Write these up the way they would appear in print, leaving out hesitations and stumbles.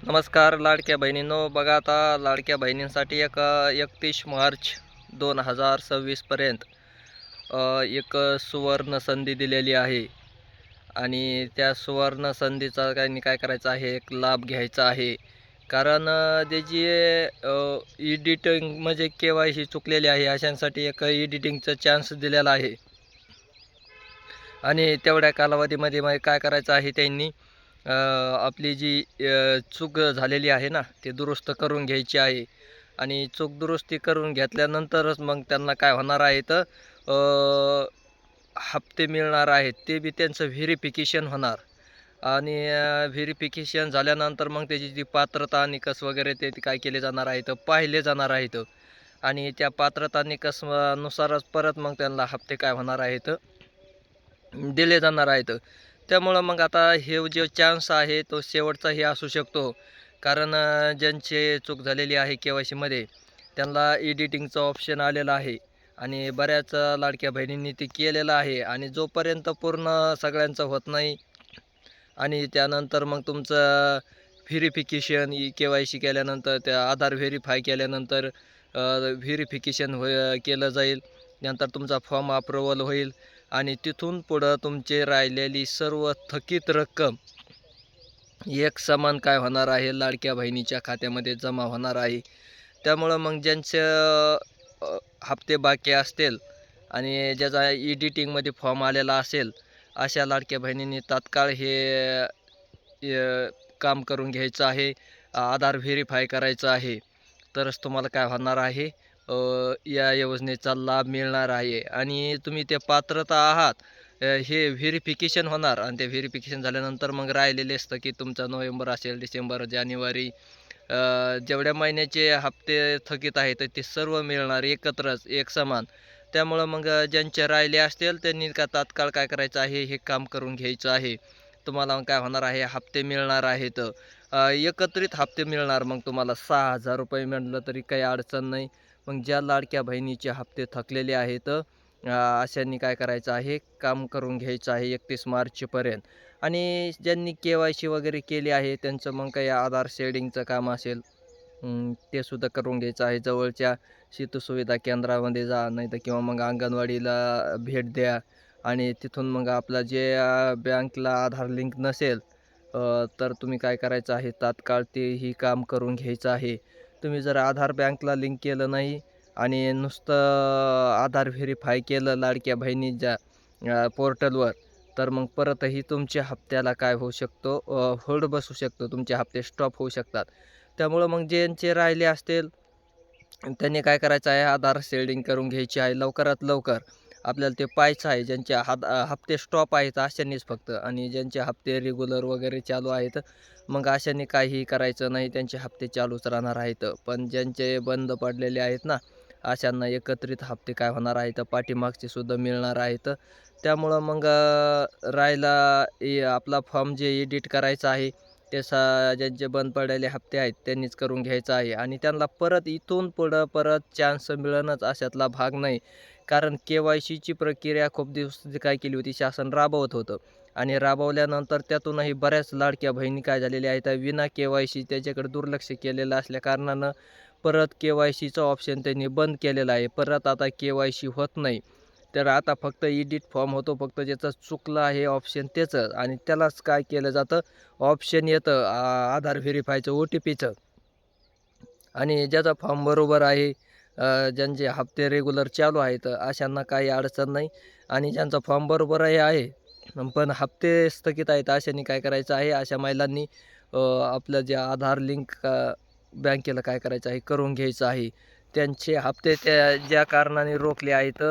नमस्कार लाडक्या बहिणींनो, बघा आता लाडक्या बहिणींसाठी 31 मार्च 2026 पर्यंत एक सुवर्ण संधी दिलेली आहे. आणि त्या सुवर्ण संधीचा काय करायचं आहे, एक लाभ घ्यायचा आहे. कारण त्याची एडिटिंग म्हणजे KYC चुकलेली आहे अशांसाठी एक एडिटिंगचा चान्स दिलेला आहे. आणि तेवढ्या कालावधीमध्ये मग काय करायचं आहे, त्यांनी आपली जी चूक झालेली आहे ना, ते दुरुस्त करून घ्यायची आहे. आणि चूक दुरुस्ती करून घेतल्यानंतरच मग त्यांना काय होणार आहे, तर हप्ते मिळणार आहेत. ते बी त्यांचं व्हेरिफिकेशन होणार. आणि व्हेरिफिकेशन झाल्यानंतर मग त्याची जी पात्रता निकष वगैरे ते काय केले जाणार आहेत, पाहिले जाणार आहेत. आणि त्या पात्रता निकष नुसारच परत मग त्यांना हप्ते काय होणार आहेत, दिले जाणार आहेत. त्यामुळं मग आता हे जो चान्स आहे तो शेवटचाही असू शकतो. कारण ज्यांची चूक झालेली आहे KYCमध्ये त्यांना एडिटिंगचं ऑप्शन आलेलं आहे. आणि बऱ्याच लाडक्या बहिणींनी ते केलेलं आहे. आणि जोपर्यंत पूर्ण सगळ्यांचं होत नाही आणि त्यानंतर मग तुमचं व्हेरिफिकेशन KYC केल्यानंतर त्या आधार व्हेरीफाय केल्यानंतर व्हेरिफिकेशन केलं जाईल. नंतर तुमचा फॉर्म अप्रूव्हल होईल आणि तिथून पुढं तुमचे राहिलेली सर्व थकीत रक्कम एक समान काय होणार आहे, लाडक्या बहिणीच्या खात्यामध्ये जमा होणार आहे. त्यामुळं मग ज्यांचं हप्ते बाकी असतील आणि ज्याचा एडिटिंगमध्ये फॉर्म आलेला असेल, अशा लाडक्या बहिणींनी तात्काळ हे काम करून घ्यायचं आहे. आधार व्हेरीफाय करायचं आहे. तरच तुम्हाला काय होणार आहे, या योजनेचा लाभ मिळणार आहे. आणि तुम्ही ते पात्रता आहात हे व्हेरिफिकेशन होणार. आणि ते व्हेरिफिकेशन झाल्यानंतर मग राहिलेले असतं की तुमचा नोव्हेंबर असेल, डिसेंबर, जानेवारी जेवढ्या महिन्याचे हप्ते थकीत आहेत ते सर्व मिळणार एकत्रच एक समान. त्यामुळं मग ज्यांचे राहिले असतील त्यांनी का तात्काळ काय करायचं आहे, हे काम करून घ्यायचं आहे. तुम्हाला मग काय होणार आहे, हप्ते मिळणार आहेत. एकत्रित हप्ते मिळणार. मग तुम्हाला 6,000 रुपये मिळालं तरी काही अडचण नाही. मग ज्या लाडक्या बहिणीचे हप्ते थकलेले आहेत अशांनी काय करायचं आहे, काम करून घ्यायचं आहे 31 मार्चपर्यंत. आणि ज्यांनी KYC वगैरे केले आहे त्यांचं मग काही आधार शेडिंगचं काम असेल ते सुद्धा करून घ्यायचं आहे. जवळच्या शेतसुविधा केंद्रामध्ये जा, नाही तर किंवा मग अंगणवाडीला भेट द्या. आणि तिथून मग आपला जे बँकला आधार लिंक नसेल तर तुम्ही काय करायचं आहे, तात्काळ तेही काम करून घ्यायचं आहे. तुम्ही जर आधार बँकला लिंक केलं नाही आणि नुसतं आधार व्हेरीफाय केलं लाडक्या बहिणीच्या पोर्टलवर, तर मग परतही तुमच्या हप्त्याला काय होऊ शकतो, होल्ड बसू शकतो. तुमचे हप्ते स्टॉप होऊ शकतात. त्यामुळं मग ज्यांचे राहिले असतील त्यांनी काय करायचं आहे, आधार शेडिंग करून घ्यायची आहे लवकरात लवकर. आपल्याला ते पाहायचं आहे ज्यांचे हप्ते स्टॉप आहेत अशांनीच फक्त. आणि ज्यांचे हप्ते रेग्युलर वगैरे चालू आहेत मग अशांनी काहीही करायचं नाही, त्यांचे हप्ते चालूच राहणार आहेत. पण ज्यांचे बंद पडलेले आहेत ना, अशांना एकत्रित हप्ते काय होणार आहेत, पाठीमागचे सुद्धा मिळणार आहेत. त्यामुळं मग राहिला आपला फॉर्म जे एडिट करायचा आहे ते ज्यांचे बंद पडलेले हप्ते आहेत त्यांनीच करून घ्यायचं आहे. आणि त्यांना परत इथून पुढं परत चान्स मिळणंच अशातला भाग नाही. कारण KYCची प्रक्रिया खूप दिवस काय केली होती, शासन राबवत होतं. आणि राबवल्यानंतर त्यातूनही बऱ्याच लाडक्या बहिणी काय झालेल्या आहेत, विना KYC त्याच्याकडे दुर्लक्ष केलेलं असल्याकारणानं परत KYCचं ऑप्शन त्यांनी बंद केलेलं आहे. परत आता KYC होत नाही. तर आता फक्त एडिट फॉर्म होतो, फक्त ज्याचं चुकलं आहे ऑप्शन त्याचं. आणि त्यालाच काय केलं जातं, ऑप्शन येतं आधार व्हेरीफायचं OTPचं. आणि ज्याचा फॉर्म बरोबर आहे, ज्यांचे हप्ते रेग्युलर चालू आहेत अशांना काही अडचण नाही. आणि ज्यांचा फॉर्म बरोबरही आहे पण हप्ते स्थगित आहेत अशांनी काय करायचं आहे, अशा महिलांनी आपलं जे आधार लिंक बँकेला काय करायचं आहे, करून घ्यायचं आहे. त्यांचे हप्ते त्या ज्या कारणाने रोखले आहेत,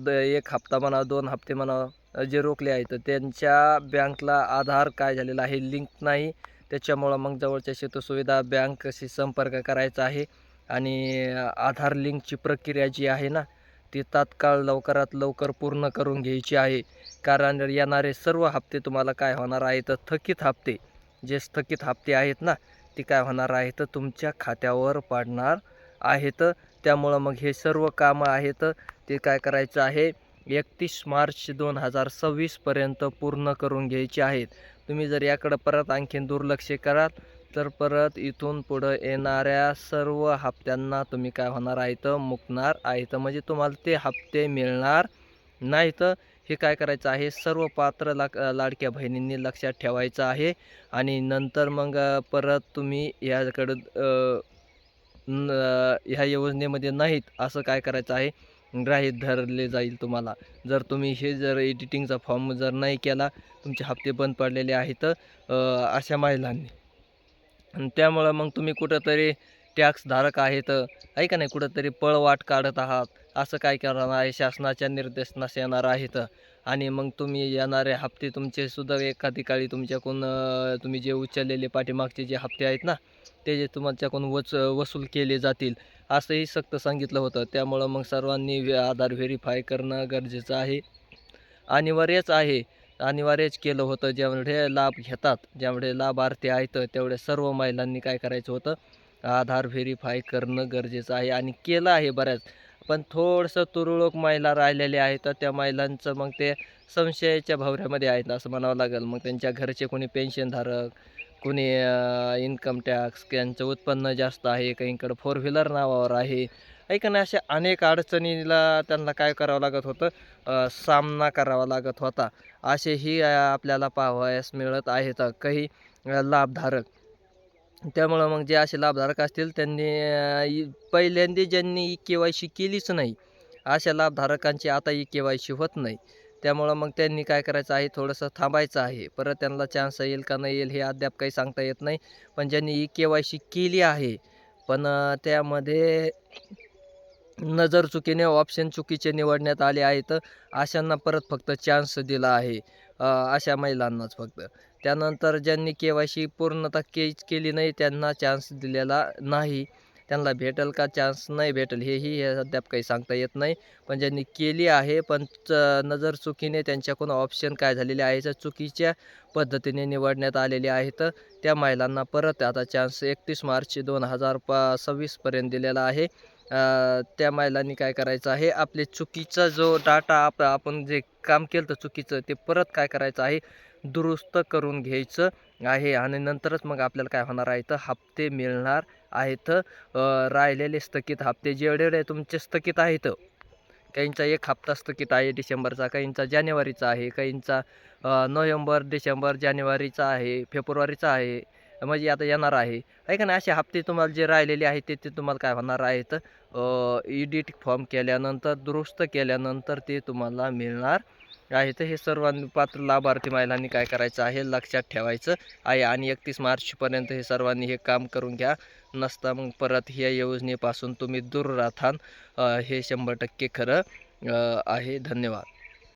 1 हप्ता म्हणा 2 हप्ते म्हणा, जे रोखले आहेत त्यांच्या बँकला आधार काय झालेलं आहे, लिंक नाही. त्याच्यामुळं मग जवळच्या शेतसुविधा बँकशी संपर्क करायचा आहे. आणि आधार लिंकची प्रक्रिया जी आहे ना, ती तात्काळ लवकरात लवकर पूर्ण करून घ्यायची आहे. कारण येणारे सर्व हप्ते तुम्हाला काय होणार आहेत, थकीत हप्ते, जे थकीत हप्ते आहेत ना, ते काय होणार आहेत, तुमच्या खात्यावर पडणार आहेत. त्यामुळं मग हे सर्व कामं आहेत ते काय करायचं आहे, 31 मार्च 2026 पर्यंत पूर्ण करून घ्यायचे आहेत. तुम्ही जर याकडं परत आणखीन दुर्लक्ष कराल तर परत इथून पुढं येणाऱ्या सर्व हप्त्यांना तुम्ही काय होणार आहेत, मुकणार आहेत. म्हणजे तुम्हाला ते हप्ते मिळणार नाहीत. हे काय करायचं आहे, सर्व पात्र लाडक्या बहिणींनी लक्षात ठेवायचं आहे. आणि नंतर मग परत तुम्ही याकडं ह्या योजनेमध्ये नाहीत असं काय करायचं आहे, गृहीत धरले जाईल तुम्हाला. जर तुम्ही हे जर एडिटिंगचा फॉर्म जर नाही केला, तुमचे हप्ते बंद पडलेले आहेत अशा महिलांनी. आणि त्यामुळं मग तुम्ही कुठंतरी टॅक्सधारक आहेत, आहे का नाही, कुठंतरी पळवाट काढत आहात. असं काय करणार आहे, शासनाच्या निर्देशनास येणार आहेत. आणि मग तुम्ही येणारे हप्ते तुमचे सुद्धा एखादी काळी तुमच्याकडून तुम्ही जे उचललेले पाठीमागचे जे हप्ते आहेत ना, ते जे तुमच्याकडून वसूल केले जातील असंही सक्त सांगितलं होतं. त्यामुळं मग सर्वांनी आधार व्हेरीफाय करणं गरजेचं आहे, अनिवार्यच आहे. अनिवार्यच केलं होतं. जेवढे लाभ घेतात, जेवढे लाभार्थी आहेत, तेवढे सर्व महिलांनी काय करायचं होतं, आधार व्हेरीफाय करणं गरजेचं आहे आणि केलं आहे बऱ्याच. पण थोडंसं तुरळक महिला राहिलेल्या आहेत. तर त्या महिलांचं मग ते संशयाच्या भोवऱ्यामध्ये आहेत असं म्हणावं लागेल. मग त्यांच्या घरचे कोणी पेन्शनधारक, कोणी इन्कम टॅक्स, त्यांचं उत्पन्न जास्त आहे, काहींकडं फोर व्हीलर नावावर आहे. का नाही, अशा अनेक अडचणीला त्यांना काय करावं लागत होतं, सामना करावा लागत होता. असेही आपल्याला पाहावयास मिळत आहेत काही लाभधारक. त्यामुळं मग जे असे लाभधारक असतील त्यांनी पहिल्यांदा ज्यांनी KYC केलीच नाही, अशा लाभधारकांची आता KYC होत नाही. त्यामुळं मग त्यांनी काय करायचं आहे, थोडंसं थांबायचं आहे. परत त्यांना चान्स येईल का नाही येईल हे अद्याप काही सांगता येत नाही. पण ज्यांनी KYC केली आहे, पण त्यामध्ये नजर चुकीने ऑप्शन चुकीचे निवडण्यात आले आहेत, अशांना परत फक्त चान्स दिला आहे. अशा महिलांनाच फक्त. त्यानंतर ज्यांनी KYC पूर्णतः केली नाही त्यांना चान्स दिलेला नाही. त्यांना भेटेल का चान्स नाही भेटेल हेही अद्याप काही सांगता येत नाही. पण ज्यांनी केली आहे पण नजर चुकीने त्यांच्याकडून ऑप्शन काय झालेले आहेत, चुकीच्या पद्धतीने निवडण्यात आलेले आहेत, त्या महिलांना परत आता चान्स 31 मार्च 2026 पर्यंत दिलेला आहे. त्या महिलांनी काय करायचं आहे, आपले चुकीचा जो डाटा आपण जे काम केलं चुकीचं ते परत काय करायचं आहे, दुरुस्त करून घ्यायचं आहे. आणि नंतरच मग आपल्याला काय होणार आहे, तर हप्ते मिळणार आहेत. राहिलेले स्थगित हप्ते जेवढे तुमचे स्थगित आहेत, काहींचा 1 हप्ता स्थगित आहे डिसेंबरचा, काहींचा जानेवारीचा आहे, काहींचा नोव्हेंबर, डिसेंबर, जानेवारीचा आहे, फेब्रुवारीचा आहे, म्हणजे आता येणार आहे. आहे का नाही, असे हप्ते तुम्हाला जे राहिलेले आहेत ते तुम्हाला काय होणार आहेत, एडिट फॉर्म केल्यानंतर, दुरुस्त केल्यानंतर ते तुम्हाला मिळणार आहे. तर हे सर्वांनी पात्र लाभार्थी महिलांनी काय करायचं आहे, लक्षात ठेवायचं आहे. आणि 31 मार्चपर्यंत हे सर्वांनी हे काम करून घ्या. नसता मग परत ह्या योजनेपासून तुम्ही दूर राहताल. हे 100% खरं आहे. धन्यवाद.